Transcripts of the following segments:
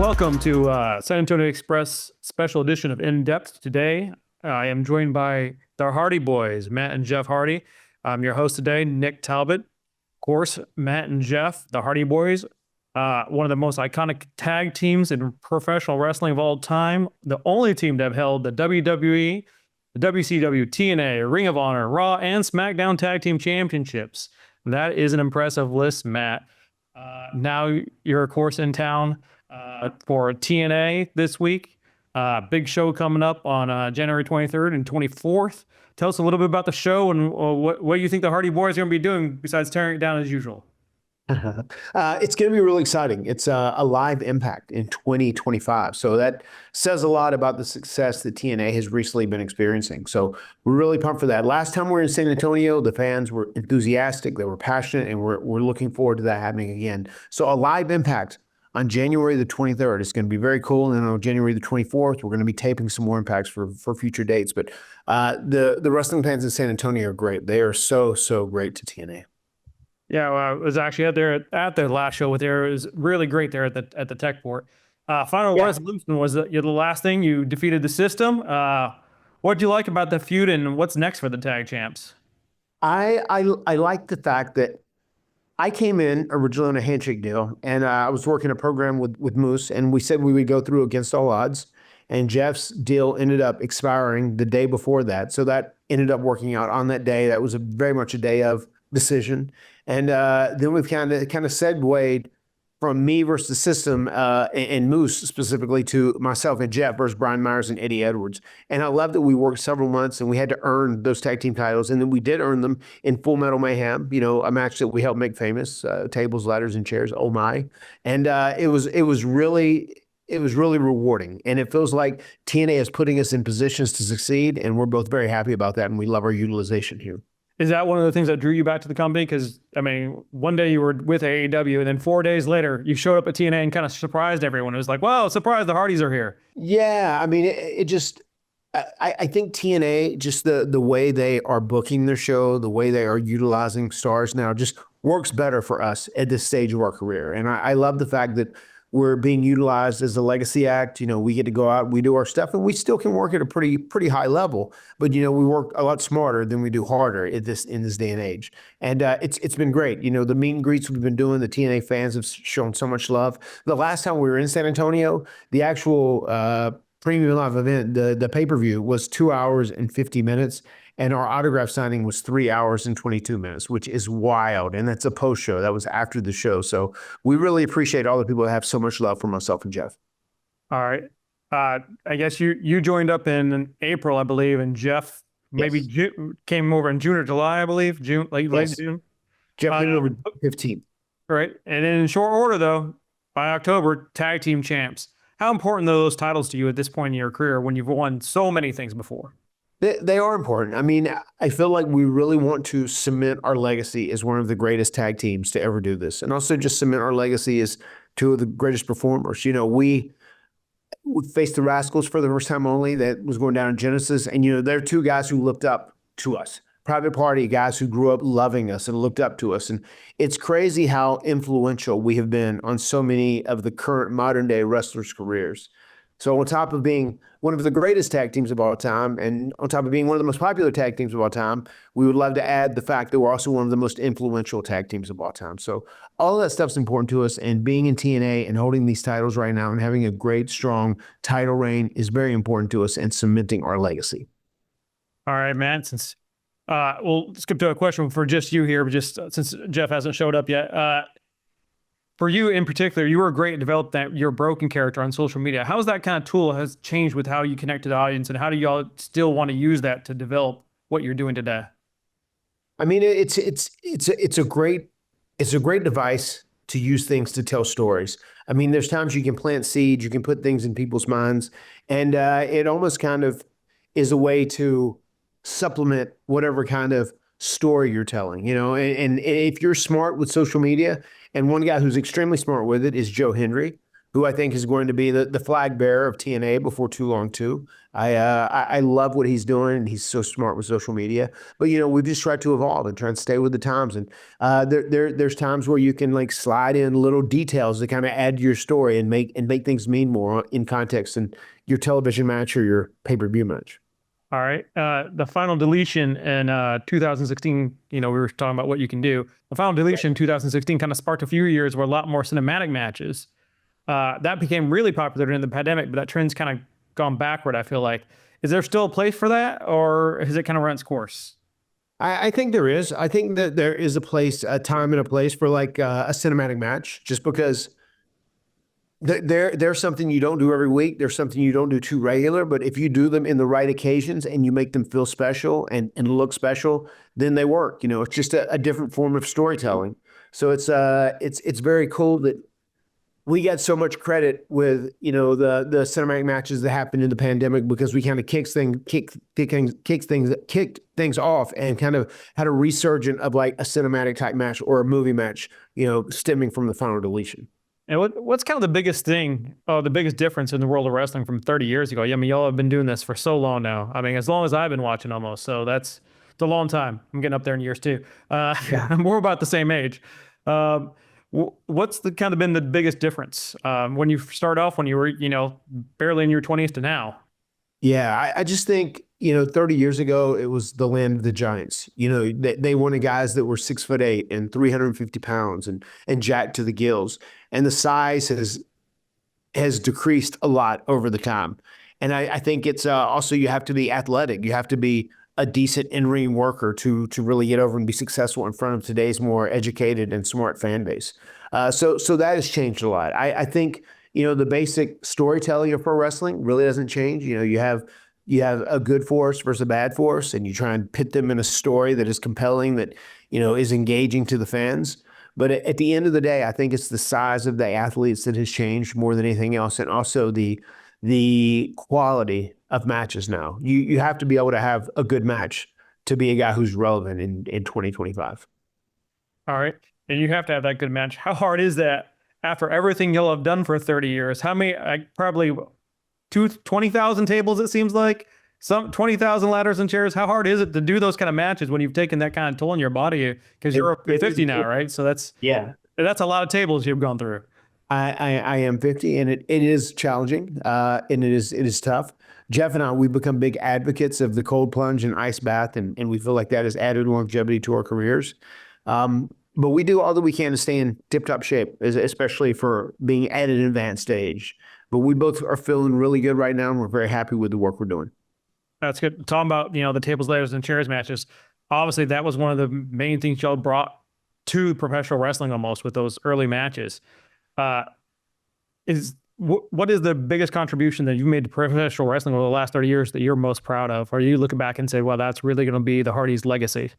welcome to San Antonio Express special edition of In Depth. Today, I am joined by the Hardy Boys, Matt and Jeff Hardy. I'm your host today, Nick Talbot. Of course, Matt and Jeff, the Hardy Boys, one of the most iconic tag teams in professional wrestling of all time. The only team to have held the WWE, the WCW, TNA, Ring of Honor, Raw, and SmackDown Tag Team Championships. That is an impressive list, Matt. Now you're, of course, in town for TNA this week. Big show coming up on January 23rd and 24th. Tell us a little bit about the show and what you think the Hardy Boys are going to be doing besides tearing it down as usual. It's going to be really exciting. It's a live Impact in 2025. So that says a lot about the success that TNA has recently been experiencing. So we're really pumped for that. Last time we were in San Antonio, the fans were enthusiastic, they were passionate, and we're looking forward to that happening again. So a live Impact on January the 23rd. It's going to be very cool. And on January the 24th, we're going to be taping some more Impacts for future dates. But the wrestling fans in San Antonio are great. They are so great to TNA. Yeah, I was actually at their last show with there. It was really great there at the Tech Port. Final resolution was that the last thing you defeated the system. What do you like about the feud and what's next for the tag champs? I like the fact that I came in originally on a handshake deal, and I was working a program with Moose, and we said we would go through against all odds. And Jeff's deal ended up expiring the day before that, so that ended up working out on that day. That was very much a day of decision. And then we've kind of segued from me versus the system and Moose specifically to myself and Jeff versus Brian Myers and Eddie Edwards. And I love that we worked several months and we had to earn those tag team titles. And then we did earn them in Full Metal Mayhem, a match that we helped make famous, tables, ladders, and chairs. Oh my. And it was really rewarding. And it feels like TNA is putting us in positions to succeed. And we're both very happy about that. And we love our utilization here. Is that one of the things that drew you back to the company? Because, I mean, one day you were with AEW, and then 4 days later, you showed up at TNA and kind of surprised everyone. It was like, wow, surprise, the Hardys are here. Yeah, I mean, I think TNA, just the way they are booking their show, the way they are utilizing stars now, just works better for us at this stage of our career. And I love the fact that we're being utilized as a legacy act. We get to go out, we do our stuff, and we still can work at a pretty high level. But we work a lot smarter than we do harder in this day and age. And it's been great. The meet and greets we've been doing, the TNA fans have shown so much love. The last time we were in San Antonio, the actual premium live event, the pay-per-view was 2 hours and 50 minutes. And our autograph signing was 3 hours and 22 minutes, which is wild. And that's a post show. That was after the show. So we really appreciate all the people that have so much love for myself and Jeff. All right. I guess you joined up in April, I believe, and Jeff maybe came over in June or July, I believe. Late June. Jeff came over 15th. Right. And in short order, though, by October, tag team champs. How important are those titles to you at this point in your career when you've won so many things before? They are important. I mean, I feel like we really want to cement our legacy as one of the greatest tag teams to ever do this. And also just cement our legacy as two of the greatest performers. We faced the Rascals for the first time only. That was going down in Genesis. And, they're two guys who looked up to us. Private Party guys who grew up loving us and looked up to us. And it's crazy how influential we have been on so many of the current modern day wrestlers' careers. So on top of being one of the greatest tag teams of all time, and on top of being one of the most popular tag teams of all time, we would love to add the fact that we're also one of the most influential tag teams of all time. So all of that stuff's important to us, and being in TNA and holding these titles right now and having a great, strong title reign is very important to us and cementing our legacy. All right, man. Since we'll skip to a question for just you here, but just since Jeff hasn't showed up yet. For you in particular, you were great at developing your broken character on social media. How's that kind of tool has changed with how you connect to the audience, and how do y'all still want to use that to develop what you're doing today? I mean, it's a great device to use things to tell stories. I mean, there's times you can plant seeds, you can put things in people's minds, and it almost kind of is a way to supplement whatever kind of story you're telling, and if you're smart with social media, and one guy who's extremely smart with it is Joe Hendry, who I think is going to be the flag bearer of TNA before too long too. I love what he's doing, and he's so smart with social media. But we've just tried to evolve and try and stay with the times. And there's times where you can like slide in little details to kind of add to your story and make things mean more in context in your television match or your pay-per-view match. All right. The final deletion in 2016, we were talking about what you can do. The final deletion in 2016 kind of sparked a few years where a lot more cinematic matches. That became really popular during the pandemic, but that trend's kind of gone backward, I feel like. Is there still a place for that, or has it kind of run its course? I think there is. I think that there is a time and a place for like a cinematic match, just because there's something you don't do every week. There's something you don't do too regular, but if you do them in the right occasions and you make them feel special and look special, then they work. It's just a different form of storytelling. So it's very cool that we got so much credit with the cinematic matches that happened in the pandemic, because we kind of kicked things off and kind of had a resurgence of like a cinematic type match or a movie match, stemming from the final deletion. And what's kind of the biggest thing, the biggest difference in the world of wrestling from 30 years ago? I mean, y'all have been doing this for so long now. I mean, as long as I've been watching almost. So it's a long time. I'm getting up there in years too. I'm more about the same age. What's kind of been the biggest difference when you start off, when you were, barely in your 20s to now? Yeah, I just think, 30 years ago, it was the land of the giants. They wanted guys that were 6'8" and 350 pounds and jacked to the gills. And the size has decreased a lot over the time. And I think it's also, you have to be athletic. You have to be a decent in-ring worker to really get over and be successful in front of today's more educated and smart fan base. So that has changed a lot. I think, the basic storytelling of pro wrestling really doesn't change. You have a good force versus a bad force, and you try and pit them in a story that is compelling, that, is engaging to the fans. But at the end of the day, I think it's the size of the athletes that has changed more than anything else, and also the quality of matches now. You have to be able to have a good match to be a guy who's relevant in 2025. All right. And you have to have that good match. How hard is that after everything you'll have done for 30 years? How many, probably 20,000 tables, it seems like, some 20,000 ladders and chairs. How hard is it to do those kind of matches when you've taken that kind of toll on your body? Because you're 50 now, right? So that's a lot of tables you've gone through. I am 50, and it is challenging, and it is tough. Jeff and I, we've become big advocates of the cold plunge and ice bath, and we feel like that has added longevity to our careers. But we do all that we can to stay in tip-top shape, especially for being at an advanced stage. But we both are feeling really good right now, and we're very happy with the work we're doing. That's good. Talking about, the tables, ladders, and chairs matches, obviously that was one of the main things y'all brought to professional wrestling almost with those early matches. What is the biggest contribution that you've made to professional wrestling over the last 30 years that you're most proud of? Or you looking back and say, well, that's really going to be the Hardys' legacy?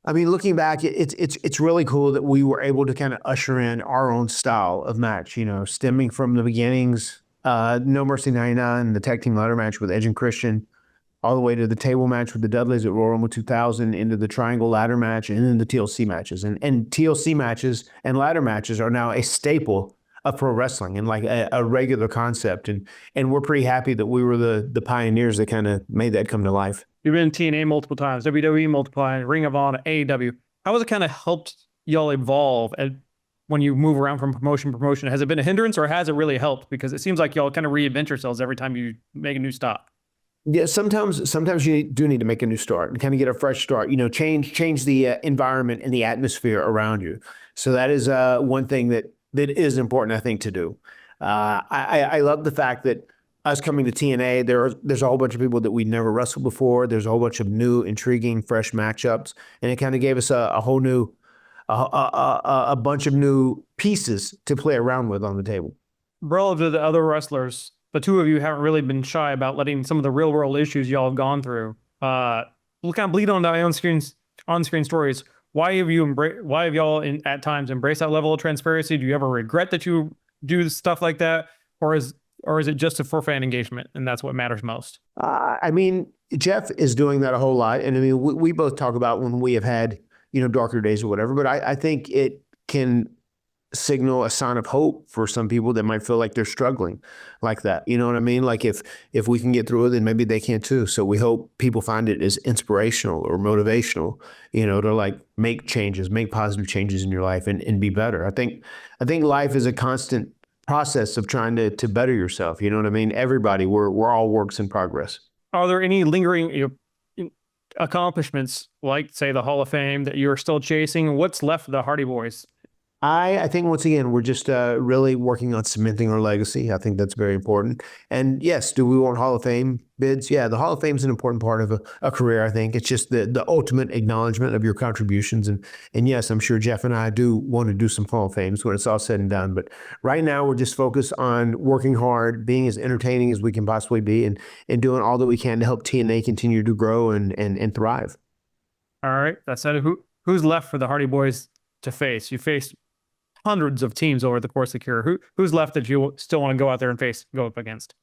I mean, looking back, it's really cool that we were able to kind of usher in our own style of match, stemming from the beginnings, No Mercy 99, the tag team ladder match with Edge and Christian, all the way to the table match with the Dudleys at Royal Rumble 2000, into the triangle ladder match, and then the TLC matches. And TLC matches and ladder matches are now a staple of pro wrestling and like a regular concept. And we're pretty happy that we were the pioneers that kind of made that come to life. You've been in TNA multiple times, WWE multiple times, Ring of Honor, AEW. How has it kind of helped y'all evolve when you move around from promotion to promotion? Has it been a hindrance, or has it really helped? Because it seems like y'all kind of reinvent yourselves every time you make a new stop. Yeah, sometimes you do need to make a new start and kind of get a fresh start. Change the environment and the atmosphere around you. So that is one thing that is important, I think, to do. I love the fact that us coming to TNA, there's a whole bunch of people that we never wrestled before. There's a whole bunch of new, intriguing, fresh matchups, and it kind of gave us a whole new, a bunch of new pieces to play around with on the table. Relative to the other wrestlers, the two of you haven't really been shy about letting some of the real world issues y'all have gone through. We'll kind of bleed on the on-screen stories. Why have y'all at times embraced that level of transparency? Do you ever regret that you do stuff like that, or is it just for fan engagement and that's what matters most? I mean, Jeff is doing that a whole lot, and I mean, we both talk about when we have had darker days or whatever. But I think it can signal a sign of hope for some people that might feel like they're struggling like that. You know what I mean? Like if we can get through it, then maybe they can too. So we hope people find it as inspirational or motivational, to like make changes, make positive changes in your life and be better. I think life is a constant process of trying to better yourself. You know what I mean? Everybody, we're all works in progress. Are there any lingering accomplishments, like say the Hall of Fame, that you're still chasing? What's left of the Hardy Boys? I think once again, we're just really working on cementing our legacy. I think that's very important. And yes, do we want Hall of Fame bids? Yeah, the Hall of Fame is an important part of a career, I think. It's just the ultimate acknowledgement of your contributions. And yes, I'm sure Jeff and I do want to do some Hall of Fames when it's all said and done. But right now, we're just focused on working hard, being as entertaining as we can possibly be, and doing all that we can to help TNA continue to grow and thrive. All right, that said, who's left for the Hardy Boys to face? You faced hundreds of teams over the course of the career. Who's left that you still want to go out there and go up against?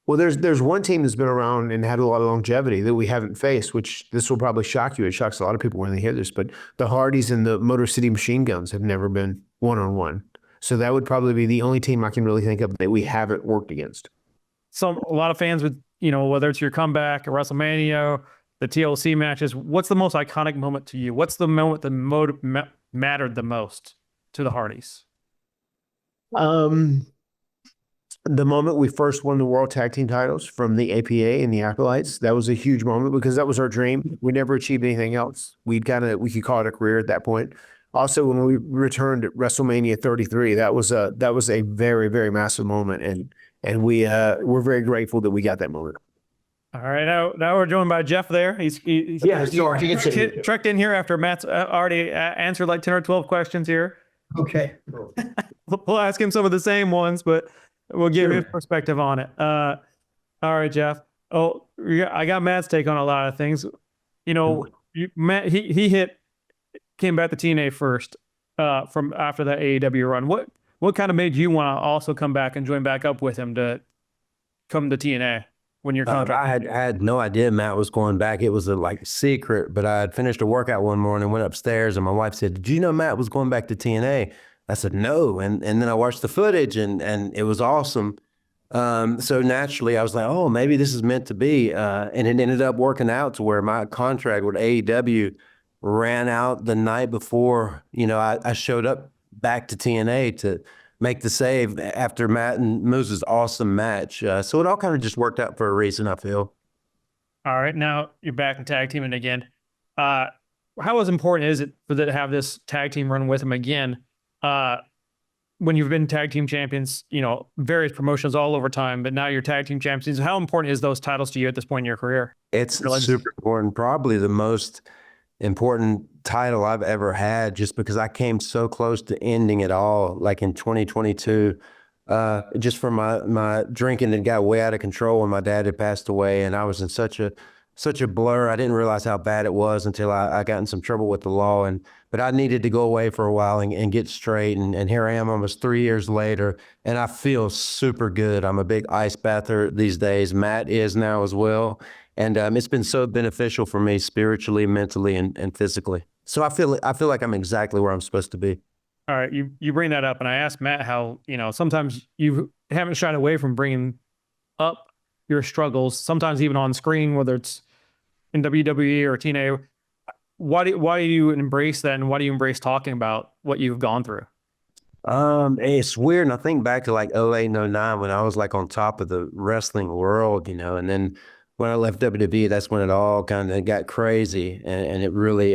Well, there's one team that's been around and had a lot of longevity that we haven't faced, which this will probably shock you. It shocks a lot of people when they hear this, but the Hardys and the Motor City Machine Guns have never been one-on-one. So that would probably be the only team I can really think of that we haven't worked against. So a lot of fans would, whether it's your comeback or WrestleMania, the TLC matches, what's the most iconic moment to you? What's the moment that mattered the most to the Hardys? The moment we first won the World Tag Team titles from the APA and the Acolytes, that was a huge moment because that was our dream. We never achieved anything else. We could call it a career at that point. Also, when we returned at WrestleMania 33, that was a very, very massive moment, and we're very grateful that we got that moment. All right, now we're joined by Jeff there. He's trekked in here after Matt's already answered like 10 or 12 questions here. Okay. We'll ask him some of the same ones, but we'll give his perspective on it. All right, Jeff. Oh, I got Matt's take on a lot of things. Matt, he came back to TNA first from after that AEW run. What kind of made you want to also come back and join back up with him to come to TNA when your contract? I had no idea Matt was going back. It was a secret, but I had finished a workout one morning, went upstairs, and my wife said, "Did you know Matt was going back to TNA?" I said, "No." And then I watched the footage and it was awesome. So naturally I was like, oh, maybe this is meant to be. And it ended up working out to where my contract with AEW ran out the night before, I showed up back to TNA to make the save after Matt and Moose's awesome match. So it all kind of just worked out for a reason, I feel. All right, now you're back in tag teaming again. How important is it for them to have this tag team run with him again? When you've been tag team champions, various promotions all over time, but now you're tag team champions. How important is those titles to you at this point in your career? It's super important. Probably the most important title I've ever had, just because I came so close to ending it all, like in 2022, just from my drinking that got way out of control when my dad had passed away, and I was in such a blur. I didn't realize how bad it was until I got in some trouble with the law, but I needed to go away for a while and get straight, and here I am almost 3 years later, and I feel super good. I'm a big ice bather these days. Matt is now as well. And it's been so beneficial for me spiritually, mentally, and physically. So I feel like I'm exactly where I'm supposed to be. All right, you bring that up, and I asked Matt how sometimes you haven't shied away from bringing up your struggles, sometimes even on screen, whether it's in WWE or TNA. Why do you embrace that, and why do you embrace talking about what you've gone through? It's weird, and I think back to like 08 and 09 when I was like on top of the wrestling world, and then when I left WWE, that's when it all kind of got crazy, and it really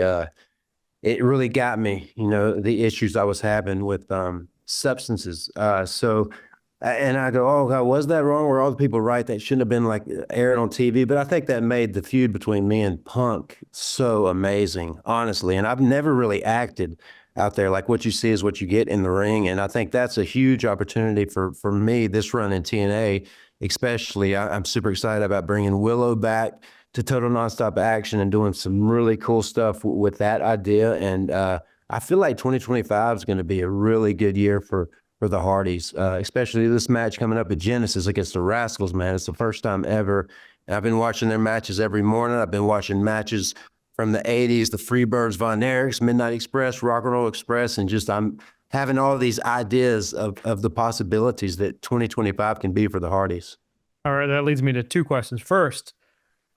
got me, the issues I was having with substances. And I go, oh God, was that wrong? Were all the people right? That shouldn't have been like aired on TV. But I think that made the feud between me and Punk so amazing, honestly. And I've never really acted out there. Like what you see is what you get in the ring. And I think that's a huge opportunity for me, this run in TNA. Especially, I'm super excited about bringing Willow back to Total Nonstop Action and doing some really cool stuff with that idea. And I feel like 2025 is going to be a really good year for the Hardys, especially this match coming up at Genesis against the Rascals, man. It's the first time ever. And I've been watching their matches every morning. I've been watching matches from the 80s, the Freebirds, Von Erichs, Midnight Express, Rock and Roll Express, and just I'm having all these ideas of the possibilities that 2025 can be for the Hardys. All right, that leads me to two questions. First,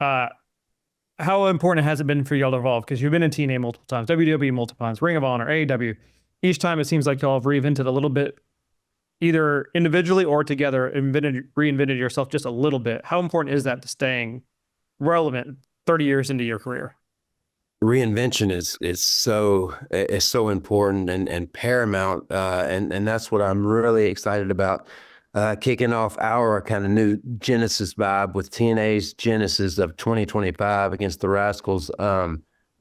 how important has it been for y'all to evolve? Because you've been in TNA multiple times, WWE multiple times, Ring of Honor, AEW. Each time it seems like y'all have reinvented a little bit, either individually or together, reinvented yourself just a little bit. How important is that to staying relevant 30 years into your career? Reinvention is so important and paramount, and that's what I'm really excited about. Kicking off our kind of new Genesis vibe with TNA's Genesis of 2025 against the Rascals.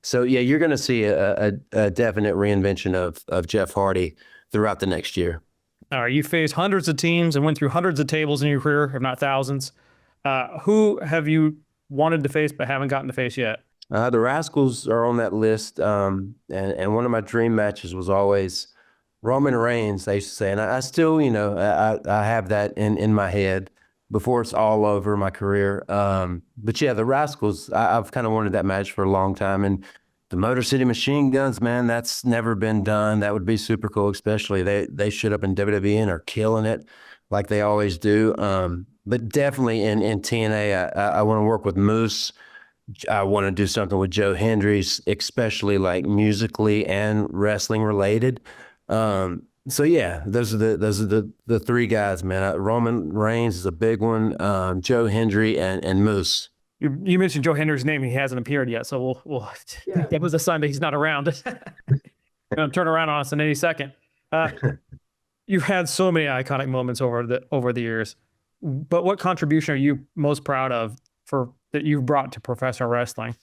So yeah, you're going to see a definite reinvention of Jeff Hardy throughout the next year. All right, you faced hundreds of teams and went through hundreds of tables in your career, if not thousands. Who have you wanted to face but haven't gotten to face yet? The Rascals are on that list, and one of my dream matches was always Roman Reigns, they used to say, and I still, I have that in my head before it's all over my career. But yeah, the Rascals, I've kind of wanted that match for a long time, and the Motor City Machine Guns, man, that's never been done. That would be super cool, especially they showed up in WWE and are killing it like they always do. But definitely in TNA, I want to work with Moose. I want to do something with Joe Hendry, especially like musically and wrestling related. So yeah, those are the three guys, man. Roman Reigns is a big one. Joe Hendry and Moose. You mentioned Joe Hendry's name. He hasn't appeared yet, so we'll that was a sign that he's not around. Gonna turn around on us in any second. You've had so many iconic moments over the years, but what contribution are you most proud of that you've brought to professional wrestling?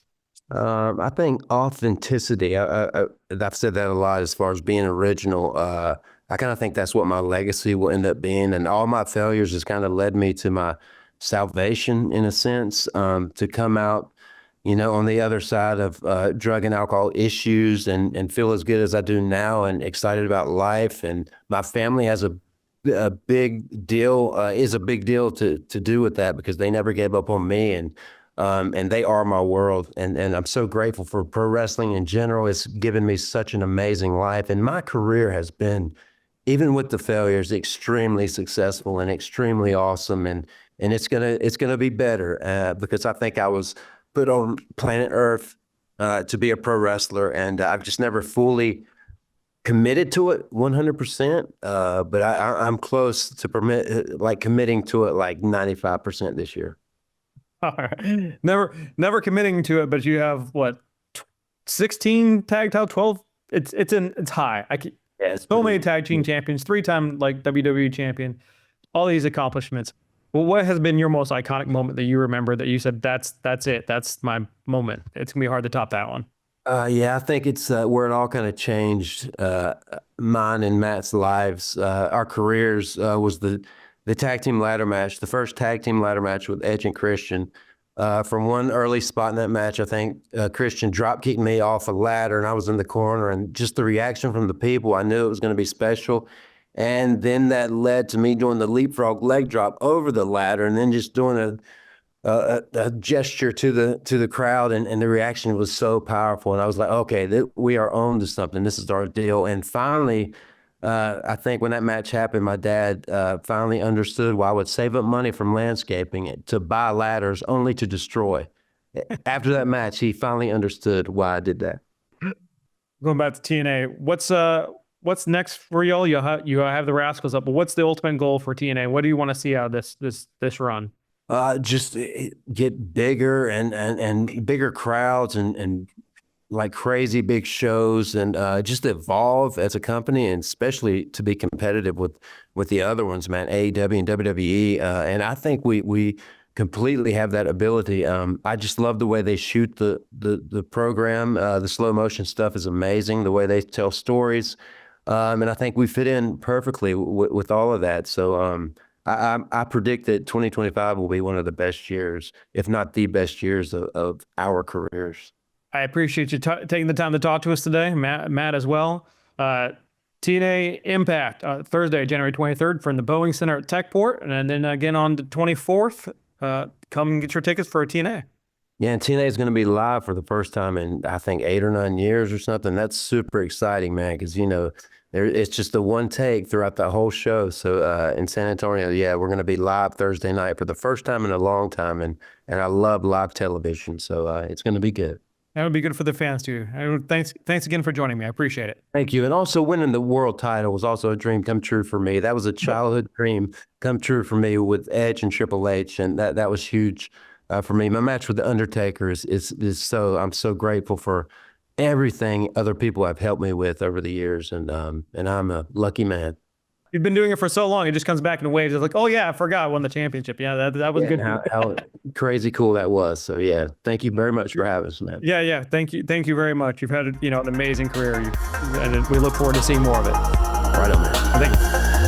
I think authenticity. I've said that a lot as far as being original. I kind of think that's what my legacy will end up being, and all my failures has kind of led me to my salvation in a sense, to come out, on the other side of drug and alcohol issues and feel as good as I do now and excited about life. And my family has a big deal, is a big deal to do with that, because they never gave up on me, and they are my world. And I'm so grateful for pro wrestling in general. It's given me such an amazing life. And my career has been, even with the failures, extremely successful and extremely awesome. And it's gonna be better, because I think I was put on planet Earth to be a pro wrestler, and I've just never fully committed to it 100%. But I'm close to committing to it like 95% this year. All right. Never committing to it, but you have what, 16 tag title, 12? It's high. Yeah, so many tag team champions, 3-time like WWE champion, all these accomplishments. Well, what has been your most iconic moment that you remember that you said, that's it, that's my moment? It's gonna be hard to top that one. Yeah, I think it's where it all kind of changed mine and Matt's lives. Our careers was the tag team ladder match, the first tag team ladder match with Edge and Christian. From one early spot in that match, I think Christian drop kicked me off a ladder, and I was in the corner, and just the reaction from the people, I knew it was going to be special. And then that led to me doing the leapfrog leg drop over the ladder, and then just doing a gesture to the crowd, and the reaction was so powerful. And I was like, okay, we are on to something. This is our deal. And finally, I think when that match happened, my dad finally understood why I would save up money from landscaping to buy ladders only to destroy. After that match, he finally understood why I did that. Going back to TNA, what's next for y'all? You have the Rascals up, but what's the ultimate goal for TNA? What do you want to see out of this run? Just get bigger and bigger crowds and like crazy big shows, and just evolve as a company, and especially to be competitive with the other ones, man, AEW and WWE. And I think we completely have that ability. I just love the way they shoot the program. The slow motion stuff is amazing. The way they tell stories, and I think we fit in perfectly with all of that. So I predict that 2025 will be one of the best years, if not the best years of our careers. I appreciate you taking the time to talk to us today, Matt as well. TNA Impact, Thursday, January 23rd from the Boeing Center at Techport, and then again on the 24th. Come get your tickets for a TNA. Yeah, and TNA is going to be live for the first time in, I think, 8 or 9 years or something. That's super exciting, man, because, it's just the one take throughout the whole show. So in San Antonio, yeah, we're going to be live Thursday night for the first time in a long time. And I love live television. So it's going to be good. That would be good for the fans too. Thanks again for joining me. I appreciate it. Thank you. And also winning the world title was also a dream come true for me. That was a childhood dream come true for me with Edge and Triple H. And that was huge for me. My match with The Undertaker is so, I'm so grateful for everything other people have helped me with over the years. And I'm a lucky man. You've been doing it for so long, it just comes back in waves. It's like, oh yeah, I forgot I won the championship. Yeah, that was good. How crazy cool that was. So yeah, thank you very much for having us, man. Yeah. Thank you very much. You've had an amazing career, and we look forward to seeing more of it. Right on, man. Thank you.